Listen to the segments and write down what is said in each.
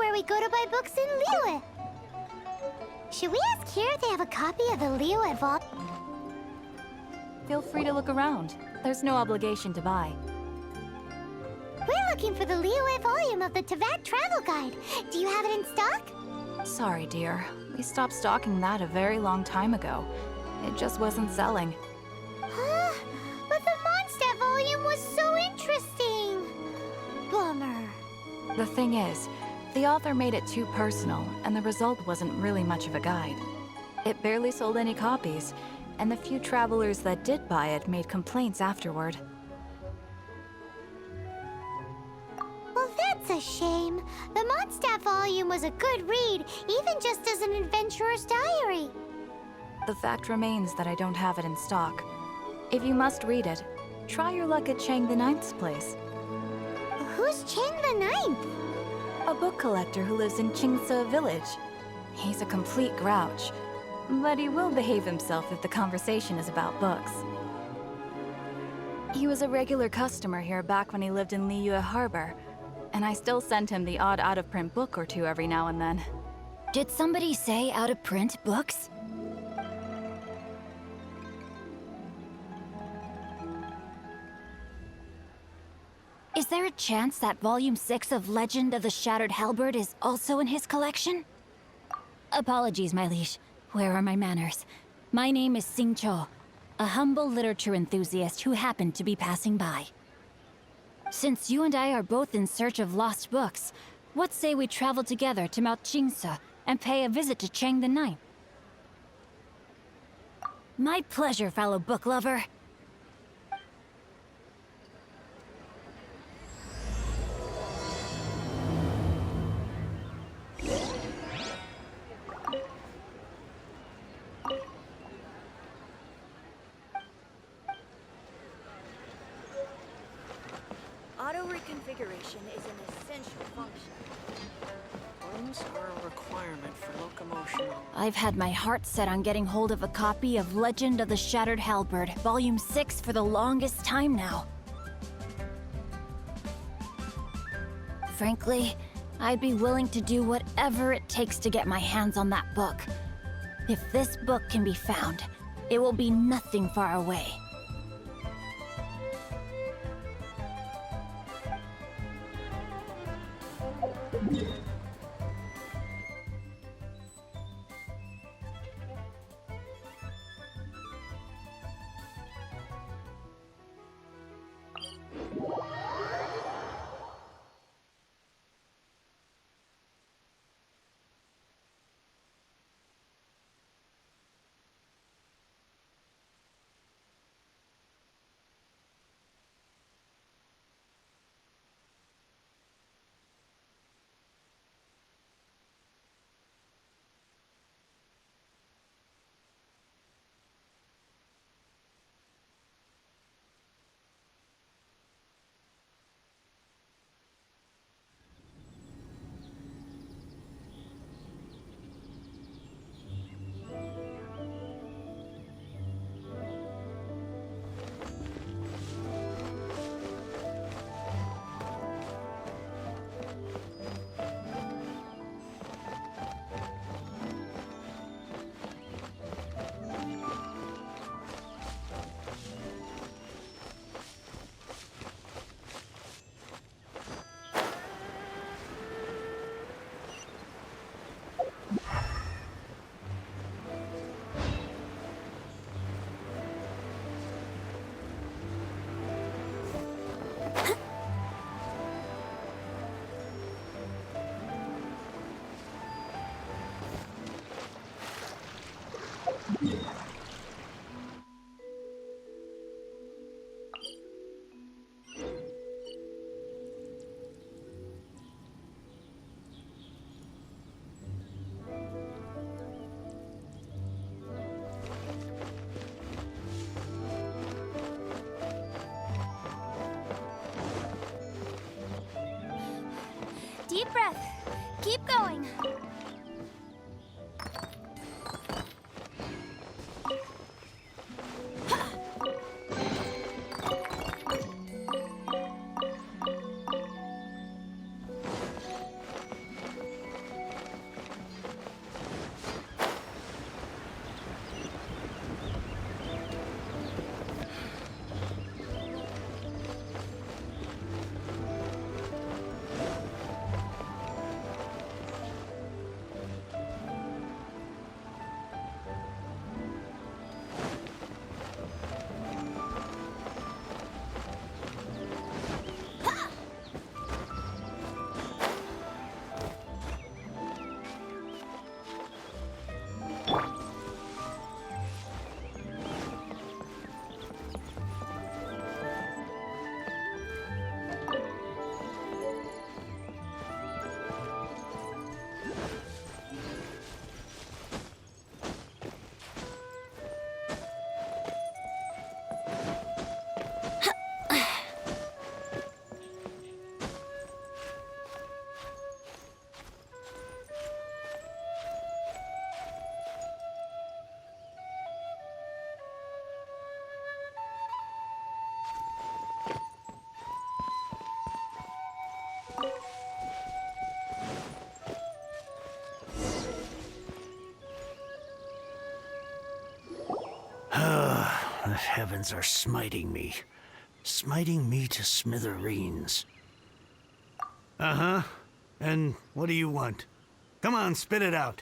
where we go to buy books in Liyue. Should we ask here if they have a copy of the Liyue vault? Feel free to look around. There's no obligation to buy. We're looking for the Liyue volume of the Teyvat Travel Guide. Do you have it in stock? Sorry, dear. We stopped stocking that a very long time ago. It just wasn't selling. Huh? But the Mondstadt volume was so interesting! Bummer. The thing is, the author made it too personal, and the result wasn't really much of a guide. It barely sold any copies, and the few travelers that did buy it made complaints afterward. Well, that's a shame. The Mondstadt volume was a good read, even just as an adventurer's diary. The fact remains that I don't have it in stock. If you must read it, try your luck at Chang the Ninth's place. Who's Chang the Ninth? A book collector who lives in Qingce village. He's a complete grouch, but he will behave himself if the conversation is about books. He was a regular customer here back when he lived in Liyue Harbor, and I still sent him the odd out-of-print book or two every now and then. Did somebody say out-of-print books? Is there a chance that Volume 6 of Legend of the Shattered Halberd is also in his collection? Apologies, my liege. Where are my manners? My name is Sing Cho, a humble literature enthusiast who happened to be passing by. Since you and I are both in search of lost books, what say we travel together to Mount Qingce and pay a visit to Chang the Ninth? My pleasure, fellow book lover. Auto-reconfiguration is an essential function. Wings are a requirement for locomotion. I've had my heart set on getting hold of a copy of Legend of the Shattered Halberd, Volume 6 for the longest time now. Frankly, I'd be willing to do whatever it takes to get my hands on that book. If this book can be found, it will be nothing far away. Deep breath. Keep going. The heavens are smiting me to smithereens. Uh-huh. And what do you want? Come on, spit it out.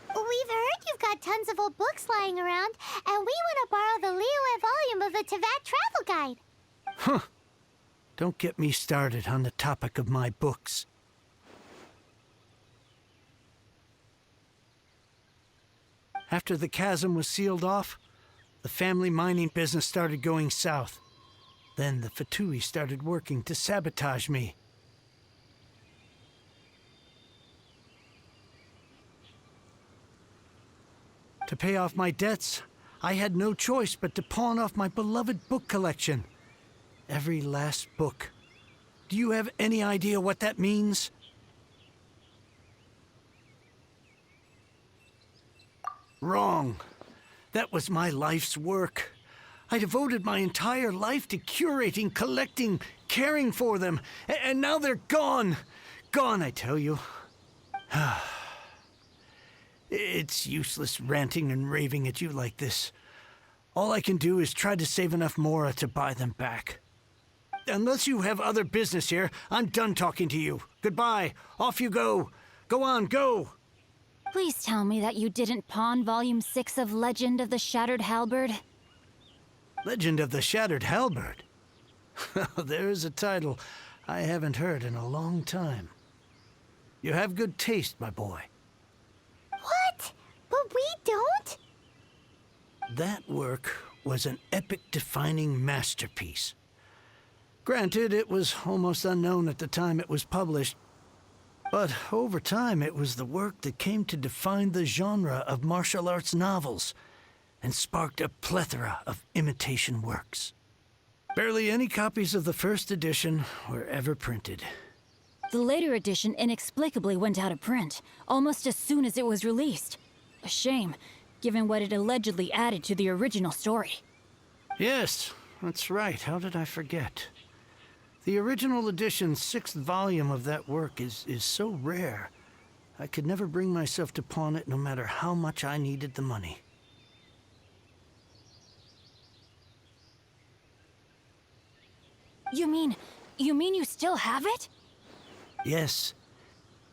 We've heard you've got tons of old books lying around, and we want to borrow the Liyue volume of the Teyvat Travel Guide. Huh. Don't get me started on the topic of my books. After the chasm was sealed off, the family mining business started going south. Then the Fatui started working to sabotage me. To pay off my debts, I had no choice but to pawn off my beloved book collection. Every last book. Do you have any idea what that means? Wrong. That was my life's work. I devoted my entire life to curating, collecting, caring for them, and now they're gone. Gone, I tell you. It's useless ranting and raving at you like this. All I can do is try to save enough Mora to buy them back. Unless you have other business here, I'm done talking to you. Goodbye. Off you go. Go on, go. Please tell me that you didn't pawn Volume 6 of Legend of the Shattered Halberd. Legend of the Shattered Halberd? There's a title I haven't heard in a long time. You have good taste, my boy. What? But we don't? That work was an epic-defining masterpiece. Granted, it was almost unknown at the time it was published, but over time it was the work that came to define the genre of martial arts novels and sparked a plethora of imitation works. Barely any copies of the first edition were ever printed. The later edition inexplicably went out of print, almost as soon as it was released. A shame, given what it allegedly added to the original story. Yes, that's right. How did I forget? The original edition's 6th volume of that work is so rare, I could never bring myself to pawn it no matter how much I needed the money. You mean you still have it? Yes,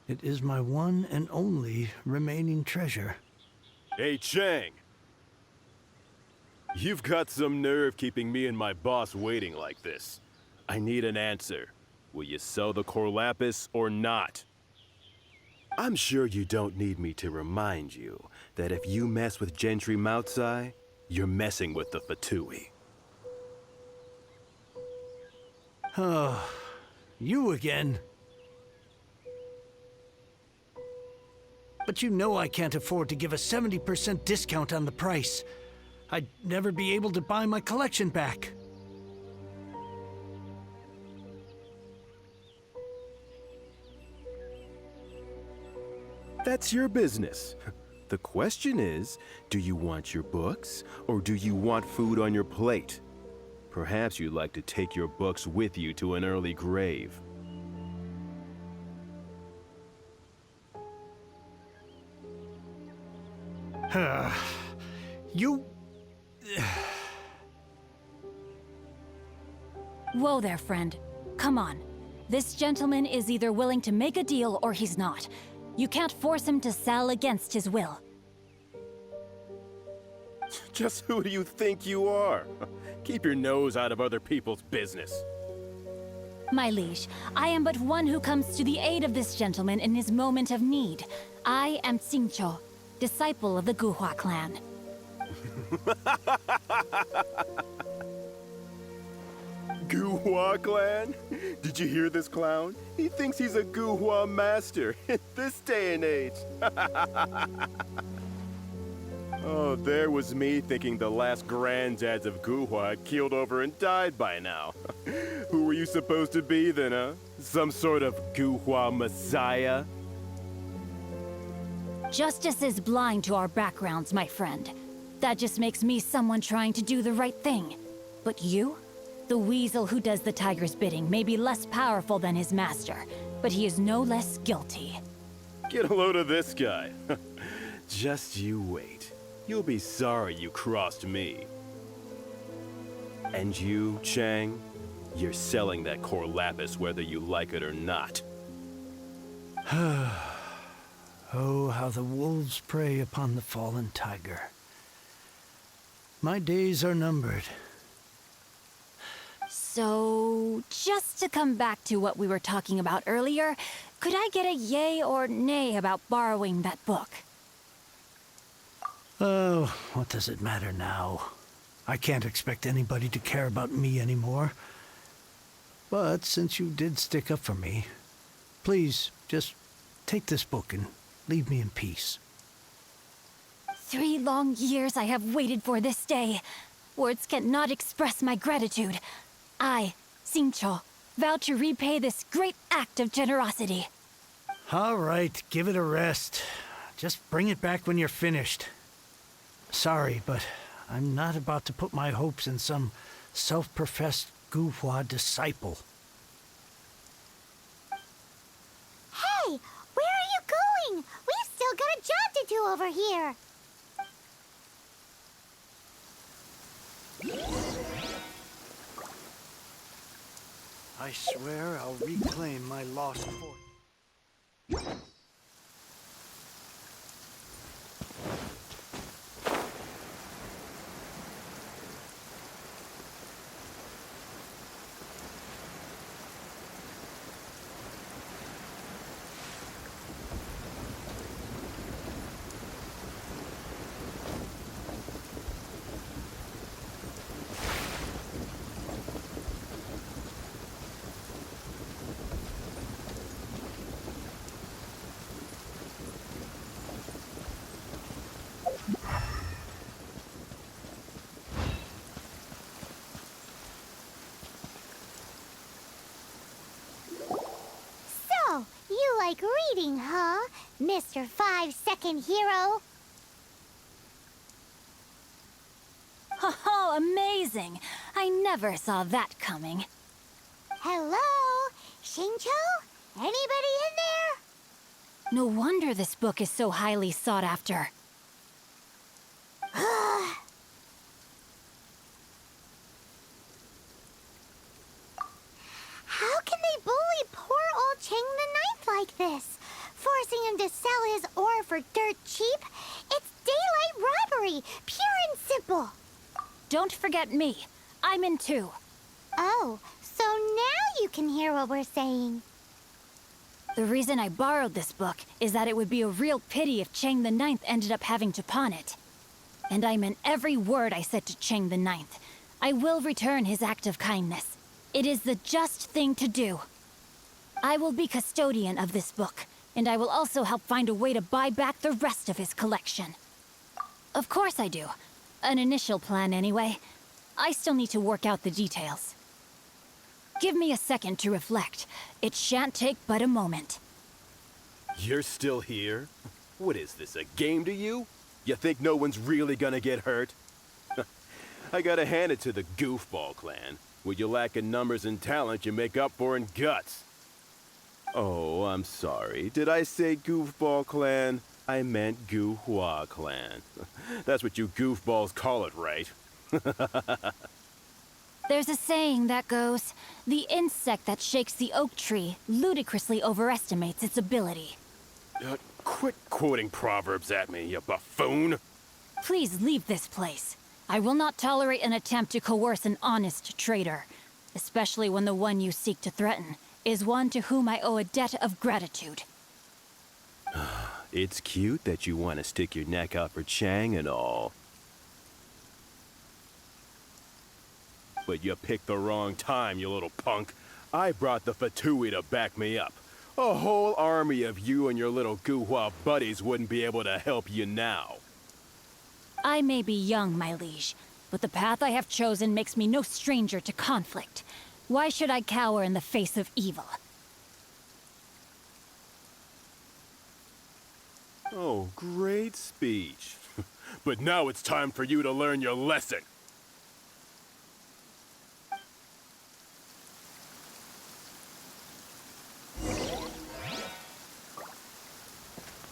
it is my one and only remaining treasure. Hey, Chang! You've got some nerve keeping me and my boss waiting like this. I need an answer. Will you sell the core lapis or not? I'm sure you don't need me to remind you that if you mess with Gentry Moutsai, you're messing with the Fatui. Oh, you again. But you know I can't afford to give a 70% discount on the price. I'd never be able to buy my collection back. That's your business. The question is, do you want your books, or do you want food on your plate? Perhaps you'd like to take your books with you to an early grave. You... Whoa there, friend. Come on. This gentleman is either willing to make a deal or he's not. You can't force him to sell against his will. Just who do you think you are? Keep your nose out of other people's business. My liege, I am but one who comes to the aid of this gentleman in his moment of need. I am Xingqiu, disciple of the Guhua clan. Guhua clan? Did you hear this clown? He thinks he's a Guhua master in this day and age. Oh, there was me thinking the last granddads of Guhua had keeled over and died by now. Who were you supposed to be then, huh? Some sort of Guhua messiah? Justice is blind to our backgrounds, my friend. That just makes me someone trying to do the right thing. But you? The weasel who does the tiger's bidding may be less powerful than his master, but he is no less guilty. Get a load of this guy. Just you wait. You'll be sorry you crossed me. And you, Chang? You're selling that core lapis whether you like it or not. Oh, how the wolves prey upon the fallen tiger. My days are numbered. So, just to come back to what we were talking about earlier, could I get a yay or nay about borrowing that book? Oh, what does it matter now? I can't expect anybody to care about me anymore. But since you did stick up for me, please just take this book and leave me in peace. 3 long years I have waited for this day. Words cannot express my gratitude. I, Xingqiu, vow to repay this great act of generosity. All right, give it a rest. Just bring it back when you're finished. Sorry, but I'm not about to put my hopes in some self-professed Guhua disciple. Hey, where are you going? We've still got a job to do over here. I swear I'll reclaim my lost fortune. So, you like reading, huh, Mr. 5-second hero? Oh, amazing! I never saw that coming. Hello? Xingqiu? Anybody in there? No wonder this book is so highly sought after. How can they bully poor old Chang the Ninth like this? Forcing him to sell his ore for dirt cheap? It's daylight robbery, pure and simple. Don't forget me. I'm in too. Oh, so now you can hear what we're saying. The reason I borrowed this book is that it would be a real pity if Chang the Ninth ended up having to pawn it. And I meant every word I said to Chang the Ninth. I will return his act of kindness. It is the just thing to do. I will be custodian of this book, and I will also help find a way to buy back the rest of his collection. Of course I do. An initial plan anyway. I still need to work out the details. Give me a second to reflect. It shan't take but a moment. You're still here? What is this, a game to you? You think no one's really gonna get hurt? I gotta hand it to the Goofball clan. What you lack in numbers and talent, you make up for in guts. Oh, I'm sorry. Did I say Goofball clan? I meant Guhua clan. That's what you goofballs call it, right? There's a saying that goes, the insect that shakes the oak tree ludicrously overestimates its ability. Quit quoting proverbs at me, you buffoon! Please leave this place. I will not tolerate an attempt to coerce an honest trader, especially when the one you seek to threaten is one to whom I owe a debt of gratitude. It's cute that you want to stick your neck out for Chang and all. But you picked the wrong time, you little punk. I brought the Fatui to back me up. A whole army of you and your little Guhua buddies wouldn't be able to help you now. I may be young, my liege, but the path I have chosen makes me no stranger to conflict. Why should I cower in the face of evil? Oh, great speech. But now it's time for you to learn your lesson.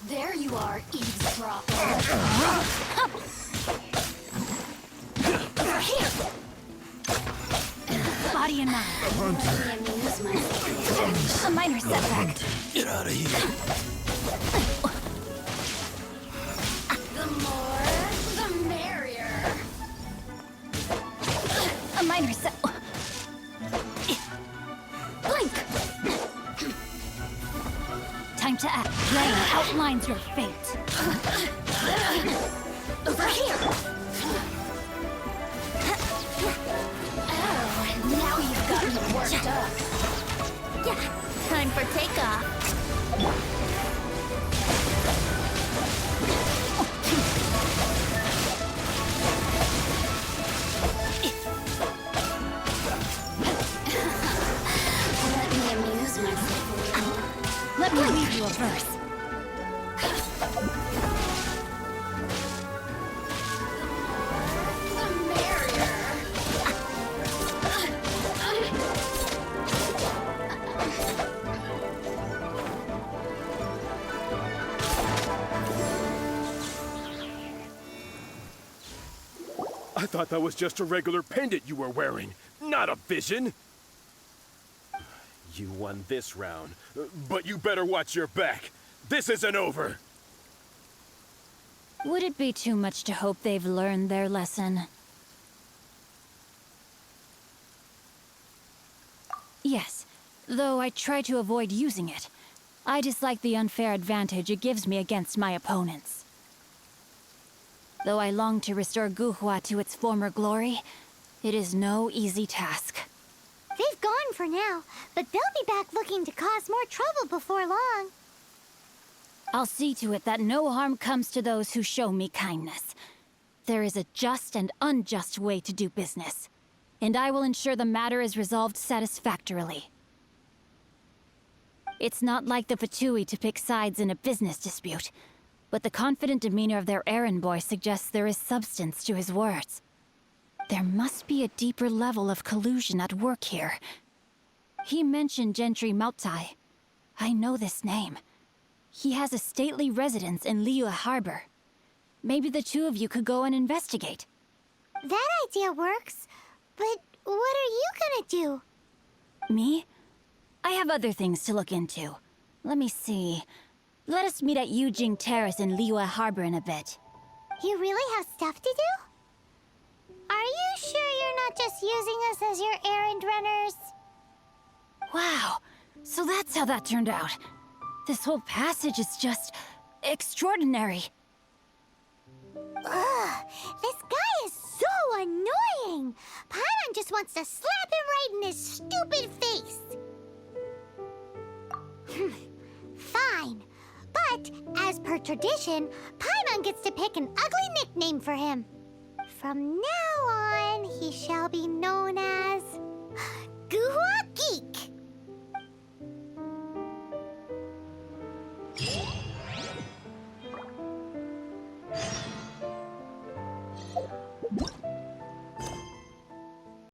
There you are, eavesdropper. Over here! ready in mind. A minor setback. Get out of here. The more, the merrier. A minor set. Blink. Time to act. Rain outlines your fate. Over here. Oh, now you've got me worked up. Yeah, time for takeoff. Let me amuse myself. Let me read you a verse. The merrier. I thought that was just a regular pendant you were wearing, not a vision. You won this round, but you better watch your back. This isn't over. Would it be too much to hope they've learned their lesson? Yes, though I try to avoid using it. I dislike the unfair advantage it gives me against my opponents. Though I long to restore Guhua to its former glory, it is no easy task. They've gone for now, but they'll be back looking to cause more trouble before long. I'll see to it that no harm comes to those who show me kindness. There is a just and unjust way to do business, and I will ensure the matter is resolved satisfactorily. It's not like the Fatui to pick sides in a business dispute, but the confident demeanor of their errand boy suggests there is substance to his words. There must be a deeper level of collusion at work here. He mentioned Gentry Mautai. I know this name. He has a stately residence in Liyue Harbor. Maybe the two of you could go and investigate. That idea works, but what are you gonna do? Me? I have other things to look into. Let me see. Let us meet at Yujing Terrace in Liyue Harbor in a bit. You really have stuff to do? Are you sure you're not just using us as your errand runners? Wow, so that's how that turned out. This whole passage is just extraordinary. Ugh, this guy is so annoying! Paimon just wants to slap him right in his stupid face! Fine, but as per tradition, Paimon gets to pick an ugly nickname for him. From now on, he shall be known